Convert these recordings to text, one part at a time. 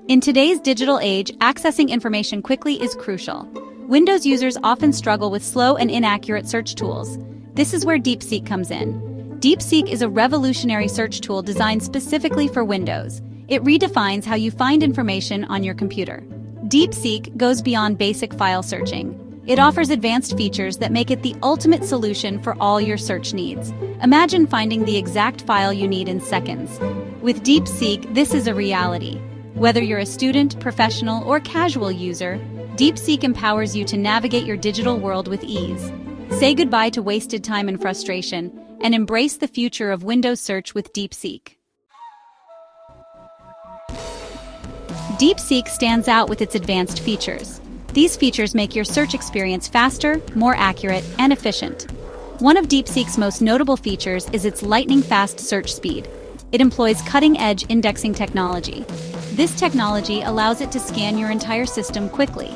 In today's digital age, accessing information quickly is crucial. Windows users often struggle with slow and inaccurate search tools. This is where DeepSeek comes in. DeepSeek is a revolutionary search tool designed specifically for Windows. It redefines how you find information on your computer. DeepSeek goes beyond basic file searching. It offers advanced features that make it the ultimate solution for all your search needs. Imagine finding the exact file you need in seconds. With DeepSeek, this is a reality. Whether you're a student, professional, or casual user, DeepSeek empowers you to navigate your digital world with ease. Say goodbye to wasted time and frustration, and embrace the future of Windows search with DeepSeek. DeepSeek stands out with its advanced features. These features make your search experience faster, more accurate, and efficient. One of DeepSeek's most notable features is its lightning-fast search speed. It employs cutting-edge indexing technology. This technology allows it to scan your entire system quickly.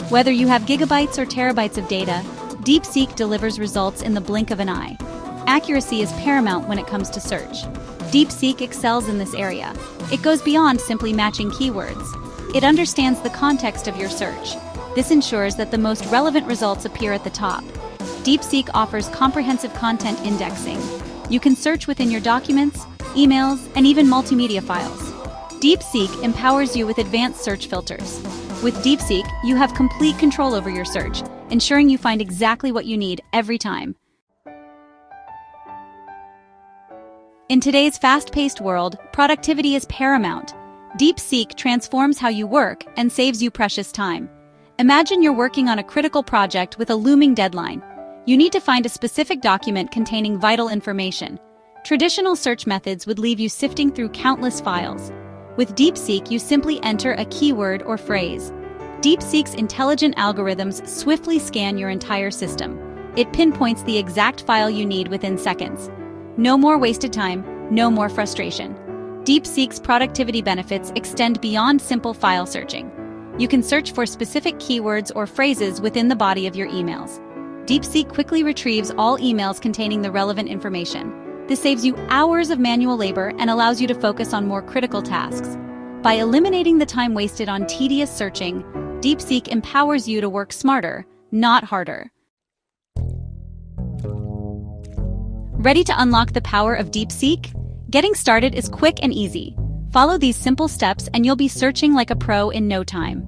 Whether you have gigabytes or terabytes of data, DeepSeek delivers results in the blink of an eye. Accuracy is paramount when it comes to search. DeepSeek excels in this area. It goes beyond simply matching keywords. It understands the context of your search. This ensures that the most relevant results appear at the top. DeepSeek offers comprehensive content indexing. You can search within your documents, emails, and even multimedia files. DeepSeek empowers you with advanced search filters. With DeepSeek, you have complete control over your search, ensuring you find exactly what you need every time. In today's fast-paced world, productivity is paramount. DeepSeek transforms how you work and saves you precious time. Imagine you're working on a critical project with a looming deadline. You need to find a specific document containing vital information. Traditional search methods would leave you sifting through countless files. With DeepSeek, you simply enter a keyword or phrase. DeepSeek's intelligent algorithms swiftly scan your entire system. It pinpoints the exact file you need within seconds. No more wasted time, no more frustration. DeepSeek's productivity benefits extend beyond simple file searching. You can search for specific keywords or phrases within the body of your emails. DeepSeek quickly retrieves all emails containing the relevant information. This saves you hours of manual labor and allows you to focus on more critical tasks. By eliminating the time wasted on tedious searching, DeepSeek empowers you to work smarter, not harder. Ready to unlock the power of DeepSeek? Getting started is quick and easy. Follow these simple steps and you'll be searching like a pro in no time.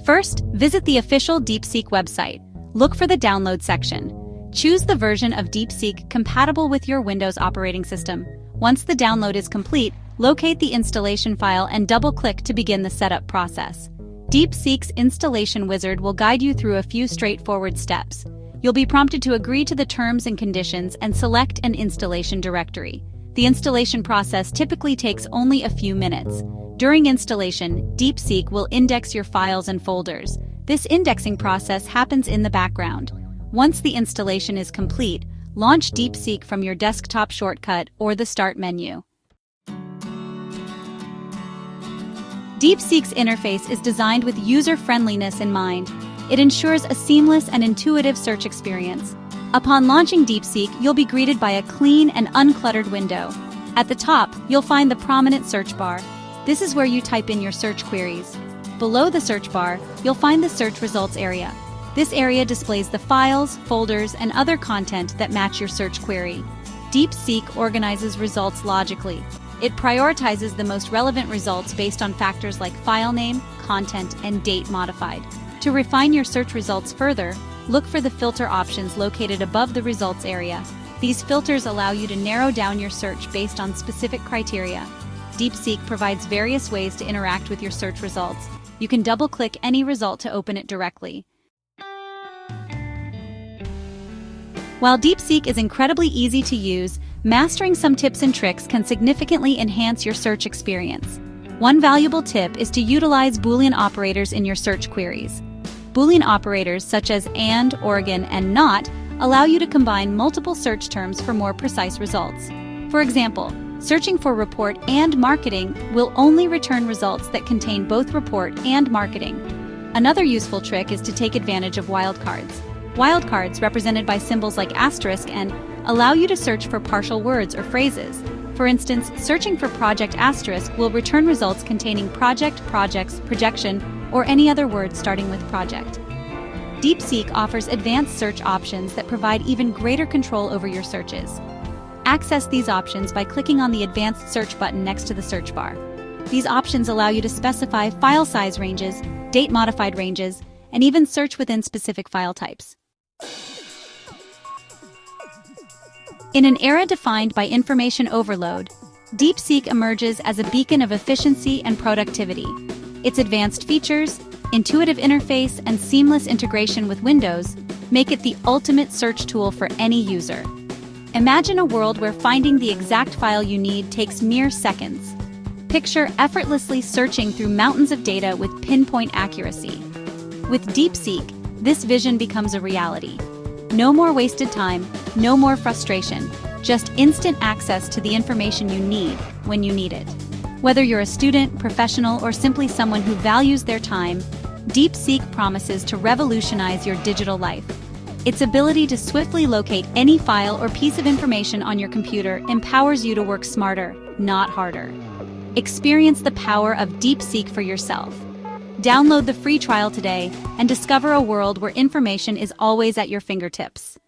First, visit the official DeepSeek website. Look for the download section. Choose the version of DeepSeek compatible with your Windows operating system. Once the download is complete, locate the installation file and double-click to begin the setup process. DeepSeek's installation wizard will guide you through a few straightforward steps. You'll be prompted to agree to the terms and conditions and select an installation directory. The installation process typically takes only a few minutes. During installation, DeepSeek will index your files and folders. This indexing process happens in the background. Once the installation is complete, launch DeepSeek from your desktop shortcut or the Start menu. DeepSeek's interface is designed with user-friendliness in mind. It ensures a seamless and intuitive search experience. Upon launching DeepSeek, you'll be greeted by a clean and uncluttered window. At the top, you'll find the prominent search bar. This is where you type in your search queries. Below the search bar, you'll find the search results area. This area displays the files, folders, and other content that match your search query. DeepSeek organizes results logically. It prioritizes the most relevant results based on factors like file name, content, and date modified. To refine your search results further, look for the filter options located above the results area. These filters allow you to narrow down your search based on specific criteria. DeepSeek provides various ways to interact with your search results. You can double-click any result to open it directly. While DeepSeek is incredibly easy to use, mastering some tips and tricks can significantly enhance your search experience. One valuable tip is to utilize Boolean operators in your search queries. Boolean operators such as and, organ, and not allow you to combine multiple search terms for more precise results. For example, searching for report and marketing will only return results that contain both report and marketing. Another useful trick is to take advantage of wildcards. Wildcards, represented by symbols like asterisk and, allow you to search for partial words or phrases. For instance, searching for project asterisk will return results containing project, projects, projection, or any other word starting with project. DeepSeek offers advanced search options that provide even greater control over your searches. Access these options by clicking on the Advanced Search button next to the search bar. These options allow you to specify file size ranges, date-modified ranges, and even search within specific file types. In an era defined by information overload, DeepSeek emerges as a beacon of efficiency and productivity. Its advanced features, intuitive interface, and seamless integration with Windows make it the ultimate search tool for any user. Imagine a world where finding the exact file you need takes mere seconds. Picture effortlessly searching through mountains of data with pinpoint accuracy. With DeepSeek, this vision becomes a reality. No more wasted time, no more frustration, just instant access to the information you need when you need it. Whether you're a student, professional, or simply someone who values their time, DeepSeek promises to revolutionize your digital life. Its ability to swiftly locate any file or piece of information on your computer empowers you to work smarter, not harder. Experience the power of DeepSeek for yourself. Download the free trial today and discover a world where information is always at your fingertips.